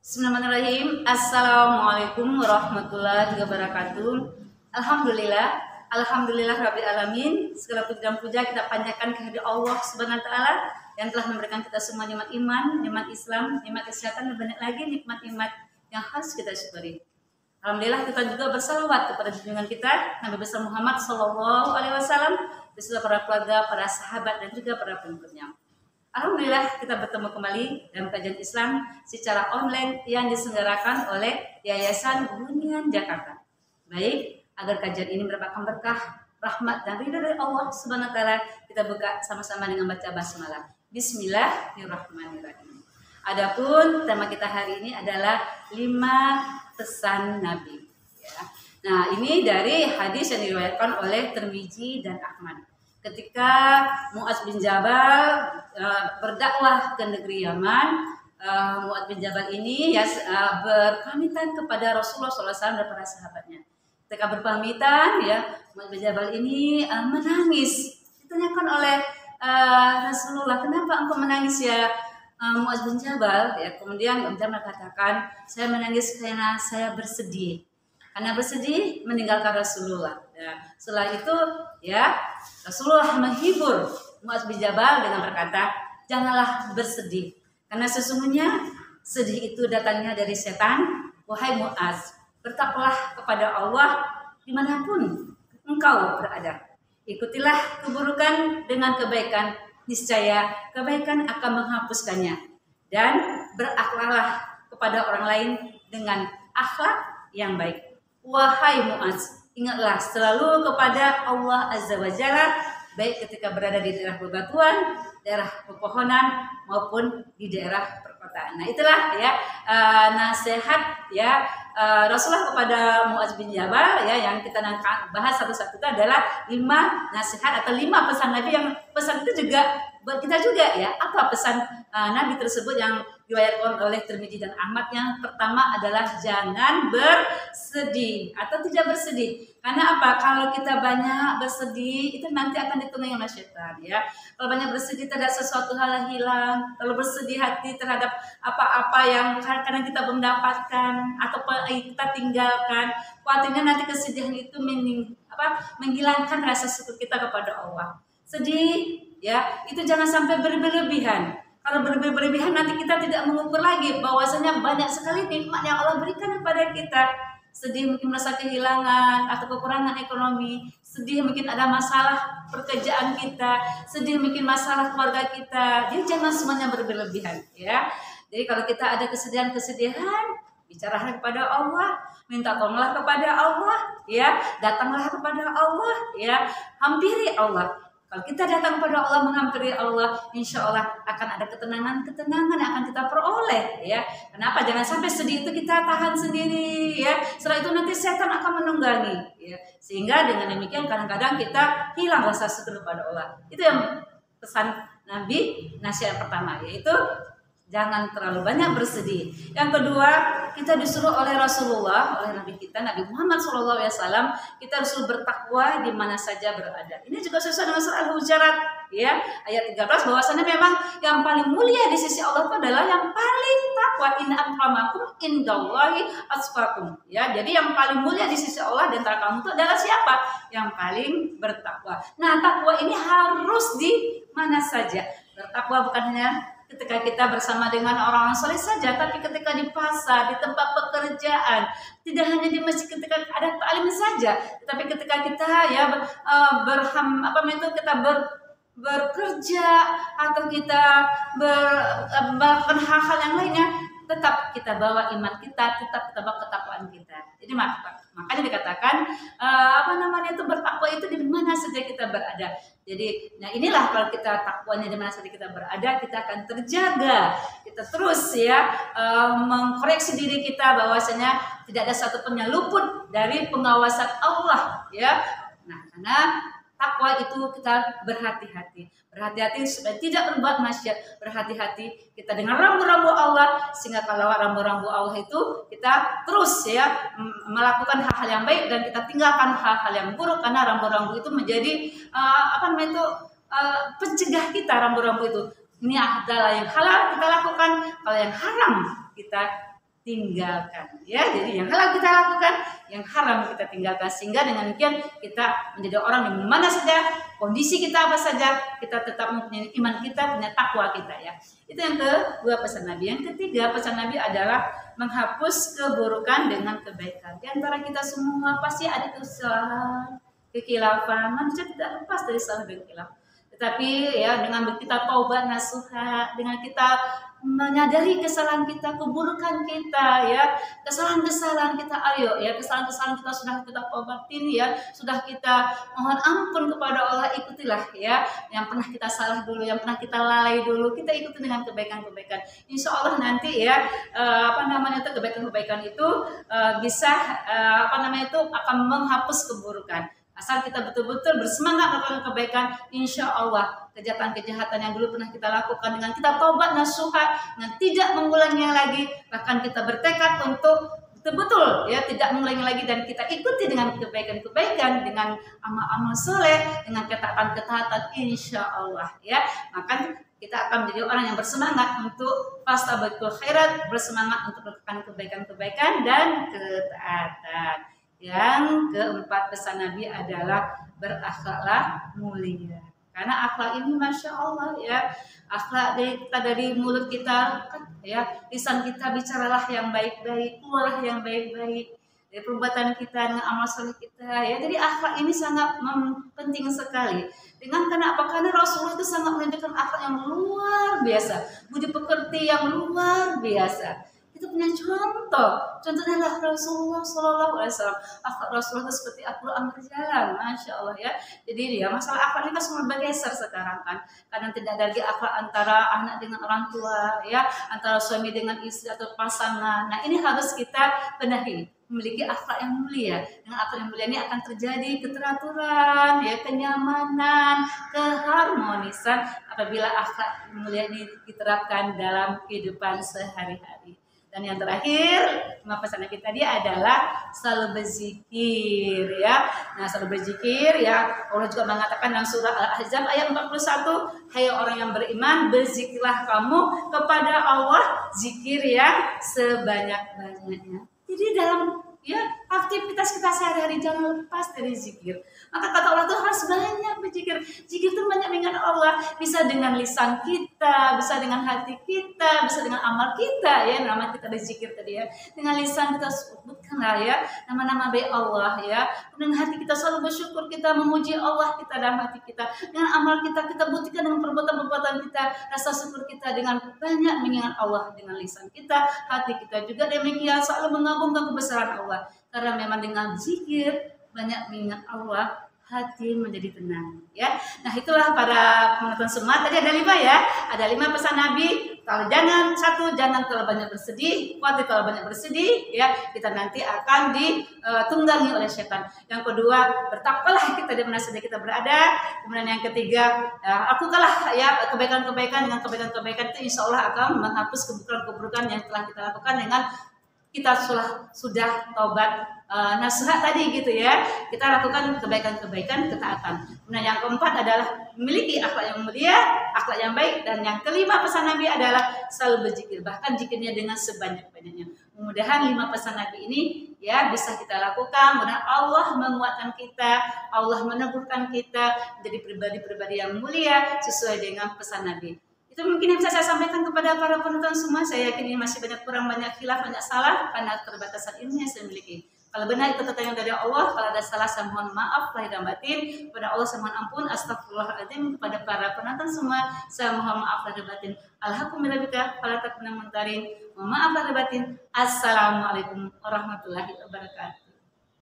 Bismillahirrahmanirrahim. Assalamualaikum warahmatullahi wabarakatuh. Alhamdulillah rabbil alamin. Segala puji dan puja kita panjatkan kehadirat Allah Subhanahu wa taala yang telah memberikan kita semua nikmat iman, nikmat Islam, nikmat kesehatan, dan banyak lagi nikmat-nikmat yang harus kita syukuri. Alhamdulillah kita juga bersalawat kepada junjungan kita Nabi besar Muhammad Sallallahu Alaihi Wasallam, beserta para keluarga, para sahabat, dan juga para pengikutnya. Alhamdulillah kita bertemu kembali dalam kajian Islam secara online yang diselenggarakan oleh Yayasan Bunian Jakarta. Baik, agar kajian ini mendapatkan berkah, rahmat, dan ridha dari Allah Subhanahu wa taala, kita buka sama-sama dengan baca basmalah. Bismillahirrahmanirrahim. Adapun tema kita hari ini adalah 5 pesan Nabi. Ya. Nah, ini dari hadis yang diriwayatkan oleh Tirmizi dan Ahmad. Ketika Mu'adz bin Jabal berdakwah ke negeri Yaman, Mu'adz bin Jabal ini berpamitan kepada Rasulullah SAW dan para sahabatnya. Ketika berpamitan, Mu'adz bin Jabal ini menangis. Ditanyakan oleh Rasulullah, kenapa engkau menangis ya Mu'adz bin Jabal? Kemudian Mu'adz bin Jabal katakan, saya menangis karena saya bersedih. Karena bersedih meninggalkan Rasulullah. Setelah itu Rasulullah menghibur Mu'adz bin Jabal dengan berkata, janganlah bersedih, karena sesungguhnya sedih itu datangnya dari setan. Wahai Mu'adz, bertakwalah kepada Allah dimanapun engkau berada. Ikutilah keburukan dengan kebaikan, niscaya kebaikan akan menghapuskannya. Dan berakhlaklah kepada orang lain dengan akhlak yang baik. Wahai Mu'adz, ingatlah selalu kepada Allah Azza wa Jalla, baik ketika berada di daerah bebatuan, daerah pepohonan, maupun di daerah perkotaan. Nah, itulah nasihat Rasulullah kepada Mu'adz bin Jabal yang kita bahas satu-satu itu adalah 5 nasihat atau 5 pesan Nabi, yang pesan itu juga buat kita juga Apa pesan Nabi tersebut yang diriwayatkan oleh Tirmizi dan Ahmad? Yang pertama adalah jangan bersedih atau tidak bersedih. Karena apa? Kalau kita banyak bersedih itu nanti akan ditunggangi oleh setan Kalau banyak bersedih terhadap sesuatu hal yang hilang, kalau bersedih hati terhadap apa-apa yang kadang kita belum dapatkan atau kita tinggalkan, khawatirnya nanti kesedihan itu menghilangkan rasa syukur kita kepada Allah. Sedih itu jangan sampai berlebihan. Kalau berlebihan nanti kita tidak mengukur lagi bahwasanya banyak sekali nikmat yang Allah berikan kepada kita. Sedih mungkin merasa kehilangan atau kekurangan ekonomi, sedih mungkin ada masalah pekerjaan kita, sedih mungkin masalah keluarga kita. Jadi jangan semuanya berlebihan Jadi kalau kita ada kesedihan, bicaralah kepada Allah, minta tolonglah kepada Allah datanglah kepada Allah hampiri Allah. Kalau kita datang kepada Allah, menghampiri Allah, insya Allah akan ada ketenangan yang akan kita peroleh Kenapa? Jangan sampai sedih itu kita tahan sendiri Setelah itu nanti setan akan menunggangi Sehingga dengan demikian kadang-kadang kita hilang rasa syukur kepada Allah. Itu yang pesan Nabi, nasihat pertama, yaitu jangan terlalu banyak bersedih. Yang kedua, kita disuruh oleh Rasulullah, oleh Nabi kita, Nabi Muhammad SAW, kita disuruh bertakwa di mana saja berada. Ini juga sesuai dengan surah Al-Hujurat ayat 13, bahwasanya memang yang paling mulia di sisi Allah itu adalah yang paling takwa. Inna akramakum indallahi atqakum. Jadi yang paling mulia di sisi Allah di antara kamu itu adalah siapa? Yang paling bertakwa. Nah, takwa ini harus di mana saja. Bertakwa bukan hanya ketika kita bersama dengan orang-orang soleh saja, tapi ketika di pasar, di tempat pekerjaan, tidak hanya di masjid ketika ada taklim saja, tapi ketika kita bekerja atau kita melakukan hal-hal yang lainnya, tetap kita bawa iman kita, tetap kita bawa ketakwaan kita. Jadi makanya dikatakan bertakwa itu di mana saja kita berada. Jadi, inilah kalau kita takwanya di mana saja kita berada, kita akan terjaga. Kita terus mengkoreksi diri kita bahwasanya tidak ada satupun yang luput dari pengawasan Allah Nah, karena takwa itu kita berhati-hati supaya tidak berbuat maksiat, berhati-hati kita dengan rambu-rambu Allah, sehingga kalau rambu-rambu Allah itu kita terus melakukan hal-hal yang baik dan kita tinggalkan hal-hal yang buruk, karena rambu-rambu itu menjadi pencegah kita. Rambu-rambu itu ini adalah yang halal kita lakukan, kalau yang haram kita tinggalkan. Ya, jadi yang halal kita lakukan, yang haram kita tinggalkan, sehingga dengan demikian kita menjadi orang yang mana saja, kondisi kita apa saja, kita tetap mempunyai iman kita, punya takwa kita ya. Itu yang kedua pesan Nabi. Yang ketiga pesan Nabi adalah menghapus keburukan dengan kebaikan. Di antara kita semua pasti ada kesalahan, kekilafan. Manusia tidak lepas dari salah dan khilaf. Tetapi ya dengan kita taubat nasuha, dengan kita menyadari kesalahan kita, keburukan kita ya, kesalahan-kesalahan kita, ayo ya, kesalahan-kesalahan kita sudah kita taubatin ya, sudah kita mohon ampun kepada Allah, ikutilah ya yang pernah kita salah dulu, yang pernah kita lalai dulu, kita ikuti dengan kebaikan-kebaikan. Insya Allah nanti ya kebaikan-kebaikan itu bisa akan menghapus keburukan. Asal kita betul-betul bersemangat melakukan kebaikan, insya Allah kejahatan-kejahatan yang dulu pernah kita lakukan dengan kita taubat nasuha, dengan tidak mengulanginya lagi, bahkan kita bertekad untuk betul-betul ya tidak mengulangi lagi, dan kita ikuti dengan kebaikan-kebaikan, dengan amal-amal soleh, dengan ketaatan-ketaatan, insya Allah ya. Maka kita akan menjadi orang yang bersemangat untuk fastabiqul khairat, bersemangat untuk melakukan kebaikan-kebaikan dan ketaatan. Yang keempat pesan Nabi adalah berakhlaklah mulia. Karena akhlak ini masya Allah ya, akhlak dari mulut kita ya, lisan kita bicaralah yang baik-baik, keluarlah yang baik-baik, dari perbuatan kita dengan amal soleh kita ya. Jadi akhlak ini sangat penting sekali. Karena apa? Karena Rasulullah itu sangat menunjukkan akhlak yang luar biasa, budi pekerti yang luar biasa. Itu punya contohnya adalah Rasulullah Shallallahu Alaihi Wasallam. Akhlak Rasulullah itu seperti Al-Quran berjalan, masya Allah ya. Jadi dia masalah akhlak ini kan semua bergeser sekarang kan, karena tidak ada lagi akhlak antara anak dengan orang tua ya, antara suami dengan istri atau pasangan. Nah ini harus kita benahi, memiliki akhlak yang mulia. Dengan akhlak yang mulia ini akan terjadi keteraturan, ya, kenyamanan, keharmonisan apabila akhlak mulia ini diterapkan dalam kehidupan sehari-hari. Dan yang terakhir, pesan Nabi tadi adalah selalu berzikir ya. Nah, selalu berzikir ya. Allah juga mengatakan dalam surah Al-Ahzab ayat 41, hai orang yang beriman, berzikirlah kamu kepada Allah, zikir yang sebanyak-banyaknya. Jadi dalam ya aktivitas kita sehari-hari jangan lepas dari zikir. Maka kata Allah tuh harus banyak berzikir. Zikir itu banyak dengan Allah, bisa dengan lisan kita, bisa dengan hati kita, bisa dengan amal kita ya, nama kita berzikir tadi ya. Dengan lisan kita sebutkanlah ya nama-nama baik Allah ya. Dengan hati kita selalu bersyukur, kita memuji Allah kita dalam hati kita. Dengan amal kita buktikan dengan perbuatan-perbuatan kita, rasa syukur kita dengan banyak mengingat Allah dengan lisan kita, hati kita juga demikian selalu mengagungkan kebesaran Allah. Karena memang dengan zikir banyak mengingat Allah, hati menjadi tenang ya. Nah itulah para penonton semua, tadi ada 5 ya, ada 5 pesan Nabi. Kalau jangan terlalu banyak bersedih, khawatir terlalu banyak bersedih ya, kita nanti akan ditunggangi oleh setan. Yang kedua, bertakwalah kita di mana saja kita berada. Kemudian yang ketiga, lakukanlah ya kebaikan-kebaikan, dengan kebaikan-kebaikan itu insya Allah akan menghapus keburukan-keburukan yang telah kita lakukan dengan kita sudah taubat nasuha tadi gitu ya. Kita lakukan kebaikan-kebaikan, ketaatan. Nah yang keempat adalah memiliki akhlak yang mulia, akhlak yang baik, dan yang kelima pesan Nabi adalah selalu berzikir, bahkan zikirnya dengan sebanyak-banyaknya. Mudah-mudahan 5 pesan Nabi ini ya bisa kita lakukan. Mudah Allah menguatkan kita, Allah meneguhkan kita menjadi pribadi-pribadi yang mulia sesuai dengan pesan Nabi. Itu mungkin yang bisa saya sampaikan kepada para penonton semua. Saya yakin ini masih banyak khilaf, banyak salah karena keterbatasan ilmu yang saya miliki. Kalau benar itu ketanya dari Allah, kalau ada salah saya mohon maaf lahir dan batin. Kepada Allah saya mohon ampun, astagfirullahaladzim. Kepada para penonton semua saya mohon maaf lahir dan batin. Alhamdulillah, fala takuna muntarin. Mohon maaf lahir dan batin. Assalamualaikum warahmatullahi wabarakatuh.